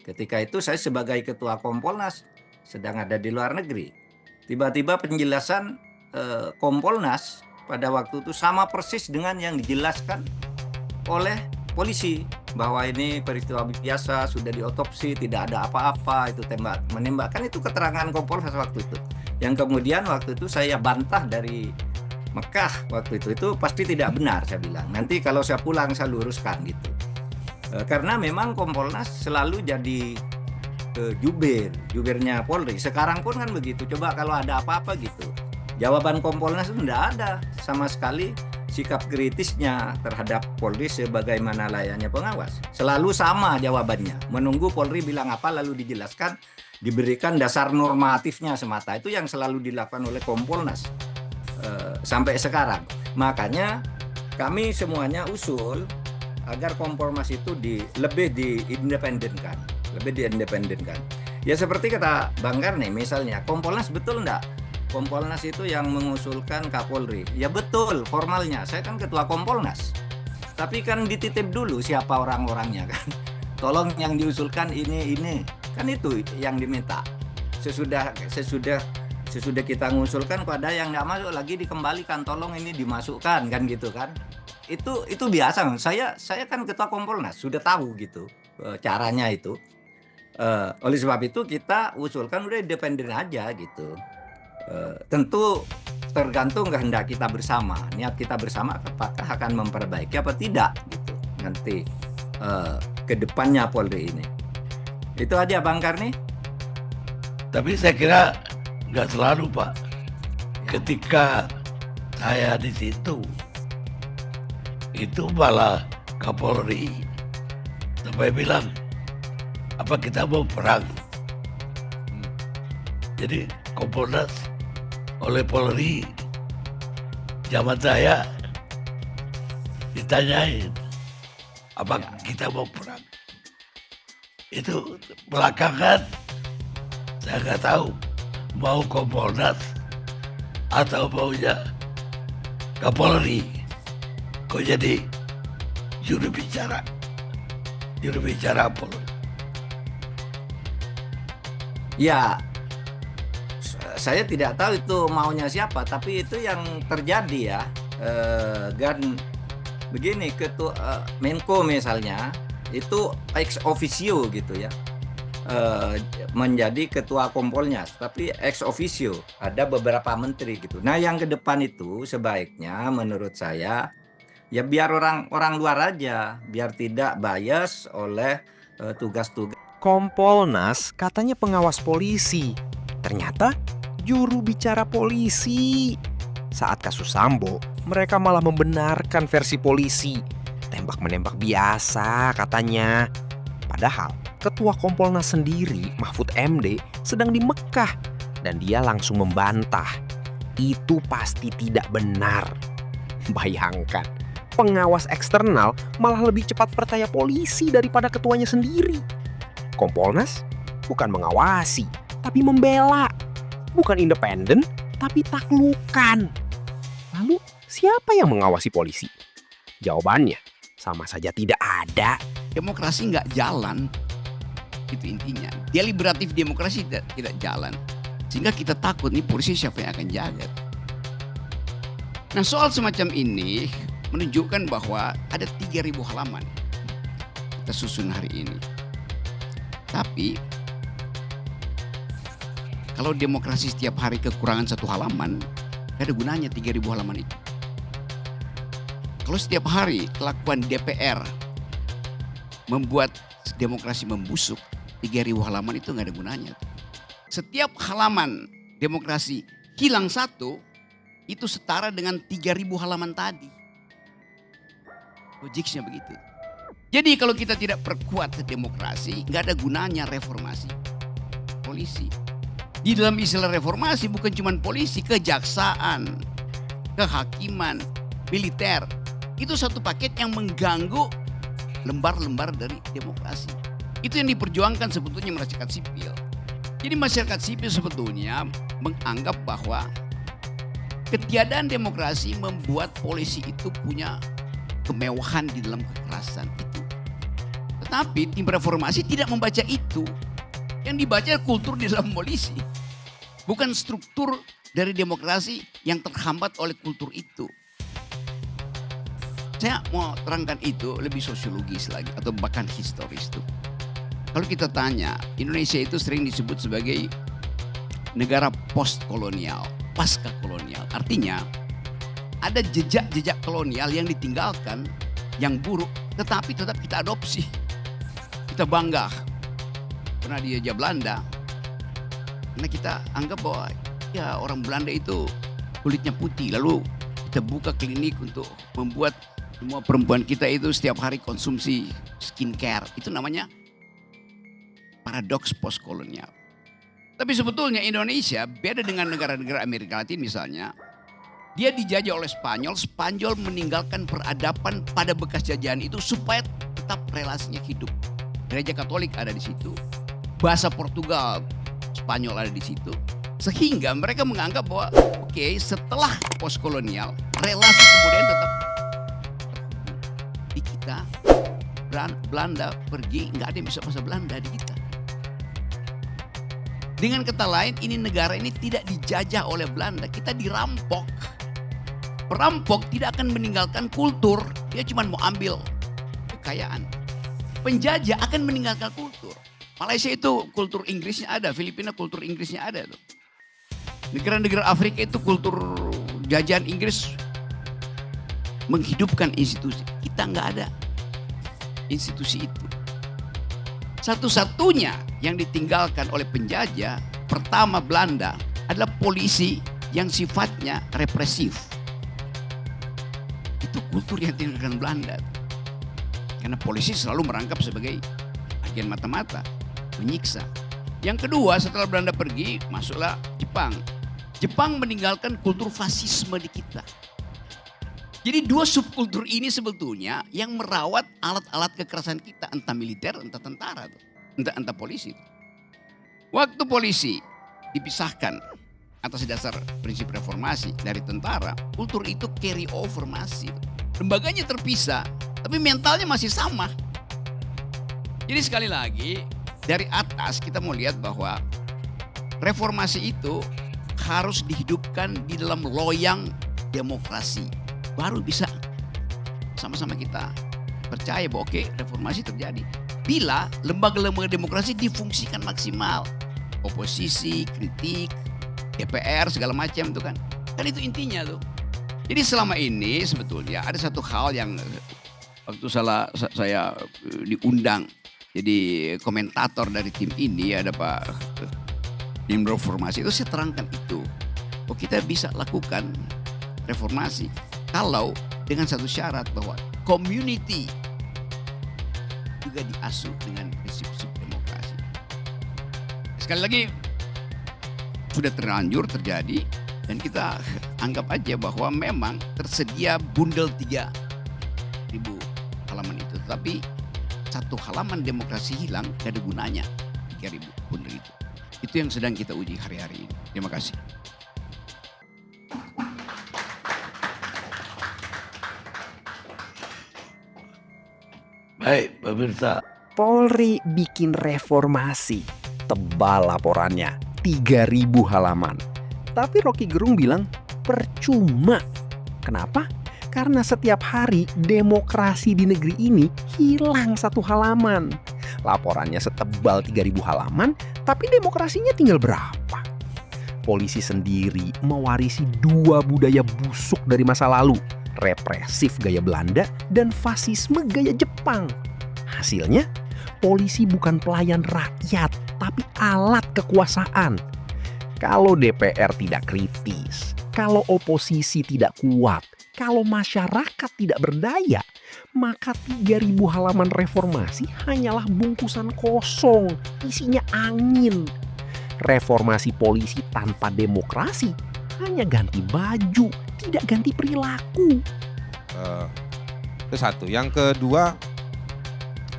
Ketika itu saya sebagai ketua Kompolnas sedang ada di luar negeri. Tiba-tiba penjelasan Kompolnas pada waktu itu sama persis dengan yang dijelaskan oleh polisi, bahwa ini peristiwa biasa, sudah diotopsi, tidak ada apa-apa, itu tembak menembak. Kan itu keterangan Kompolnas waktu itu. Yang kemudian waktu itu saya bantah dari Mekah waktu itu pasti tidak benar, saya bilang. Nanti kalau saya pulang saya luruskan gitu. Karena memang Kompolnas selalu jadi jubirnya Polri. Sekarang pun kan begitu. Coba kalau ada apa-apa gitu, jawaban Kompolnas itu tidak ada sama sekali sikap kritisnya terhadap Polri sebagaimana layaknya pengawas. Selalu sama jawabannya. Menunggu Polri bilang apa lalu dijelaskan, diberikan dasar normatifnya semata. Itu yang selalu dilakukan oleh Kompolnas sampai sekarang. Makanya kami semuanya usul agar Kompolnas itu lebih diindependenkan. Ya seperti kata Bang Karni misalnya, Kompolnas betul enggak? Kompolnas itu yang mengusulkan Kapolri. Ya betul, formalnya. Saya kan ketua Kompolnas. Tapi kan dititip dulu siapa orang-orangnya kan. Tolong yang diusulkan ini. Kan itu yang diminta. Sesudah kita mengusulkan, kok ada yang nggak masuk lagi dikembalikan. Tolong ini dimasukkan kan gitu kan. Itu biasa. Saya kan ketua Kompolnas, sudah tahu gitu caranya itu. Oleh sebab itu kita usulkan udah independen aja gitu. Tentu tergantung kehendak kita bersama, niat kita bersama apakah akan memperbaiki apa tidak gitu nanti ke depannya Polri ini. Itu aja Bang Karni. Tapi saya kira nggak selalu Pak. Ketika saya di situ, itu malah Kapolri sampai bilang, apa kita mau perang? Jadi Kompolnas oleh Polri zaman saya ditanyain apa kita mau perang. Itu belakangan saya nggak tahu mau Kompolnas atau maunya Kapolri kok jadi juru bicara Polri. Ya, saya tidak tahu itu maunya siapa, tapi itu yang terjadi ya. Dan begini, ketua Menko misalnya itu ex officio gitu ya, menjadi ketua Kompolnas, tapi ex officio ada beberapa menteri gitu. Nah yang ke depan itu sebaiknya menurut saya ya biar orang luar aja, biar tidak bias oleh tugas-tugas. Kompolnas katanya pengawas polisi, ternyata juru bicara polisi. Saat kasus Sambo, mereka malah membenarkan versi polisi. Tembak-menembak biasa katanya. Padahal ketua Kompolnas sendiri, Mahfud MD, sedang di Mekah. Dan dia langsung membantah. Itu pasti tidak benar. Bayangkan, pengawas eksternal malah lebih cepat percaya polisi daripada ketuanya sendiri. Kompolnas bukan mengawasi, tapi membela. Bukan independen, tapi taklukan. Lalu siapa yang mengawasi polisi? Jawabannya sama saja tidak ada. Demokrasi nggak jalan, itu intinya. Deliberatif demokrasi tidak jalan. Sehingga kita takut nih polisi siapa yang akan jaga. Nah soal semacam ini menunjukkan bahwa ada 3.000 halaman kita susun hari ini. Tapi kalau demokrasi setiap hari kekurangan 1 halaman, gak ada gunanya 3.000 halaman itu. Kalau setiap hari kelakuan DPR membuat demokrasi membusuk, 3.000 halaman itu gak ada gunanya. Setiap halaman demokrasi hilang 1, itu setara dengan 3.000 halaman tadi. Logiknya begitu. Jadi kalau kita tidak perkuat demokrasi, gak ada gunanya reformasi polisi. Di dalam istilah reformasi bukan cuma polisi, kejaksaan, kehakiman, militer. Itu satu paket yang mengganggu lembar-lembar dari demokrasi. Itu yang diperjuangkan sebetulnya masyarakat sipil. Jadi masyarakat sipil sebetulnya menganggap bahwa ketiadaan demokrasi membuat polisi itu punya kemewahan di dalam kekerasan itu. Tetapi tim reformasi tidak membaca itu. Yang dibaca kultur di dalam polisi. Bukan struktur dari demokrasi yang terhambat oleh kultur itu. Saya mau terangkan itu lebih sosiologis lagi atau bahkan historis tuh. Kalau kita tanya, Indonesia itu sering disebut sebagai negara post-kolonial, pasca kolonial. Artinya ada jejak-jejak kolonial yang ditinggalkan, yang buruk, tetapi tetap kita adopsi. Kita bangga pernah dijajah Belanda. Karena kita anggap bahwa ya orang Belanda itu kulitnya putih. Lalu kita buka klinik untuk membuat semua perempuan kita itu setiap hari konsumsi skincare. Itu namanya paradoks postkolonial. Tapi sebetulnya Indonesia beda dengan negara-negara Amerika Latin misalnya. Dia dijajah oleh Spanyol. Spanyol meninggalkan peradaban pada bekas jajahan itu supaya tetap relasinya hidup. Gereja Katolik ada di situ. Bahasa Portugal, Spanyol ada di situ. Sehingga mereka menganggap bahwa oke, setelah postkolonial relasi kebudayaan tetap di kita. Belanda pergi, nggak ada yang bisa bahasa Belanda di kita. Dengan kata lain, ini negara ini tidak dijajah oleh Belanda, kita dirampok. Perampok tidak akan meninggalkan kultur, dia cuma mau ambil kekayaan. Penjajah akan meninggalkan kultur. Malaysia itu kultur Inggrisnya ada, Filipina kultur Inggrisnya ada tuh. Negara-negara Afrika itu kultur jajahan Inggris menghidupkan institusi. Kita nggak ada institusi itu. Satu-satunya yang ditinggalkan oleh penjajah pertama Belanda adalah polisi yang sifatnya represif. Itu kultur yang ditinggalkan Belanda. Karena polisi selalu merangkap sebagai agen mata-mata, menyiksa. Yang kedua, setelah Belanda pergi, masuklah Jepang. Jepang meninggalkan kultur fasisme di kita. Jadi dua subkultur ini sebetulnya yang merawat alat-alat kekerasan kita, entah militer, entah tentara, entah polisi. Waktu polisi dipisahkan atas dasar prinsip reformasi dari tentara, kultur itu carry over masih. Lembaganya terpisah, tapi mentalnya masih sama. Jadi sekali lagi, dari atas kita mau lihat bahwa reformasi itu harus dihidupkan di dalam loyang demokrasi. Baru bisa sama-sama kita percaya bahwa oke, reformasi terjadi. Bila lembaga-lembaga demokrasi difungsikan maksimal. Oposisi, kritik, DPR segala macam itu kan. Kan itu intinya tuh. Jadi selama ini sebetulnya ada satu hal yang waktu saya diundang jadi komentator dari tim ini, ada Pak tim reformasi itu, saya terangkan itu. Oh, kita bisa lakukan reformasi kalau dengan satu syarat bahwa community juga diasuh dengan prinsip-prinsip demokrasi. Sekali lagi sudah terlanjur terjadi dan kita anggap aja bahwa memang tersedia bundel 3.000 halaman itu. Tapi satu halaman demokrasi hilang, gak ada gunanya 3.000 bundel itu. Itu yang sedang kita uji hari-hari ini. Terima kasih. Baik, pemirsa. Polri bikin reformasi. Tebal laporannya, 3.000 halaman. Tapi Rocky Gerung bilang percuma. Kenapa? Karena setiap hari demokrasi di negeri ini hilang 1 halaman. Laporannya setebal 3.000 halaman, tapi demokrasinya tinggal berapa? Polisi sendiri mewarisi 2 budaya busuk dari masa lalu. Represif gaya Belanda dan fasisme gaya Jepang. Hasilnya, polisi bukan pelayan rakyat, tapi alat kekuasaan. Kalau DPR tidak kritis, kalau oposisi tidak kuat, kalau masyarakat tidak berdaya, maka 3.000 halaman reformasi hanyalah bungkusan kosong, isinya angin. Reformasi polisi tanpa demokrasi hanya ganti baju, tidak ganti perilaku. Itu satu. Yang kedua,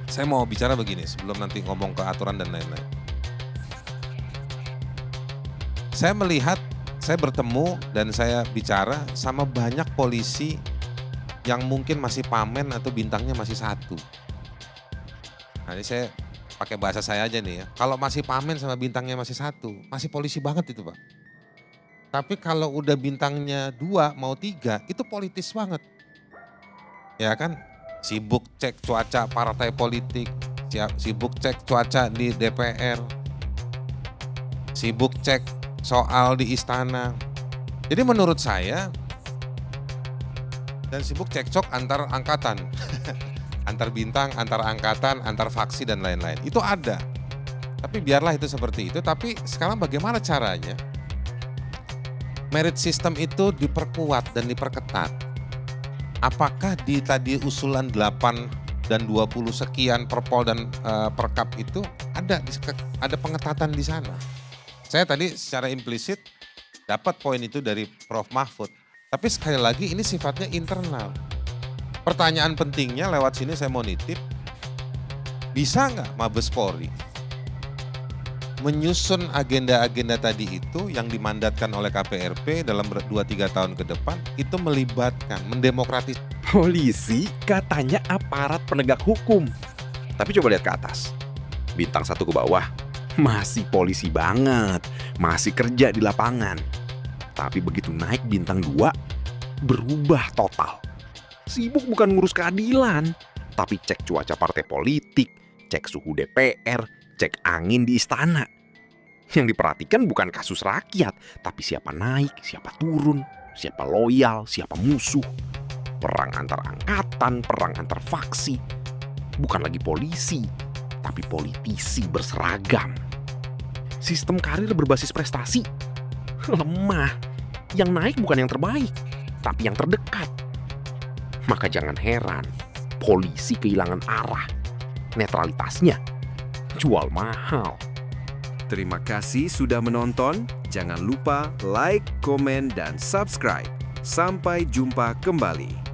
saya mau bicara begini sebelum nanti ngomong ke aturan dan lain-lain. Saya melihat, saya bertemu dan saya bicara sama banyak polisi yang mungkin masih pamen atau bintangnya masih 1. Nah, ini saya pakai bahasa saya aja nih ya. Kalau masih pamen sama bintangnya masih 1, masih polisi banget itu Pak. Tapi kalau udah bintangnya 2 mau 3, itu politis banget. Ya kan? Sibuk cek cuaca partai politik, sibuk cek cuaca di DPR, sibuk cek soal di istana. Jadi menurut saya, dan sibuk cekcok antar angkatan, antar bintang, antar angkatan, antar faksi dan lain-lain. Itu ada. Tapi biarlah itu seperti itu, tapi sekarang bagaimana caranya? Merit system itu diperkuat dan diperketat. Apakah di tadi usulan 8 dan 20 sekian perpol dan perkap itu ada pengetatan di sana? Saya tadi secara implisit dapat poin itu dari Prof. Mahfud. Tapi sekali lagi ini sifatnya internal. Pertanyaan pentingnya lewat sini saya mau nitip, bisa nggak Mabes Polri menyusun agenda-agenda tadi itu yang dimandatkan oleh KPRP dalam 2-3 tahun ke depan itu melibatkan, mendemokratis. Polisi katanya aparat penegak hukum. Tapi coba lihat ke atas. Bintang 1 ke bawah, masih polisi banget. Masih kerja di lapangan. Tapi begitu naik bintang 2, berubah total. Sibuk bukan ngurus keadilan, tapi cek cuaca partai politik, cek suhu DPR, cek angin di istana. Yang diperhatikan bukan kasus rakyat, tapi siapa naik, siapa turun, siapa loyal, siapa musuh. Perang antar angkatan, perang antar faksi. Bukan lagi polisi, tapi politisi berseragam. Sistem karir berbasis prestasi lemah. Yang naik bukan yang terbaik, tapi yang terdekat. Maka jangan heran polisi kehilangan arah. Netralitasnya jual mahal. Terima kasih sudah menonton. Jangan lupa like, komen, dan subscribe. Sampai jumpa kembali.